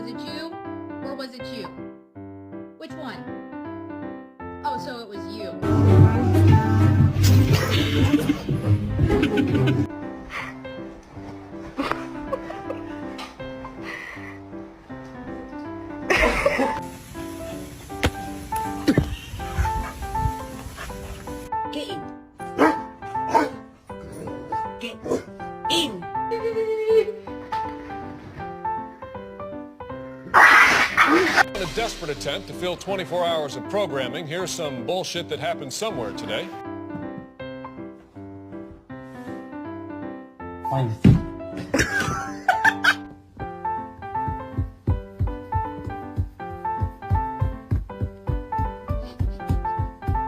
Was it you? Or was it you? Which one? Oh, so it was you. Get in. Get in. In a desperate attempt to fill 24 hours of programming, here's some bullshit that happened somewhere today. Why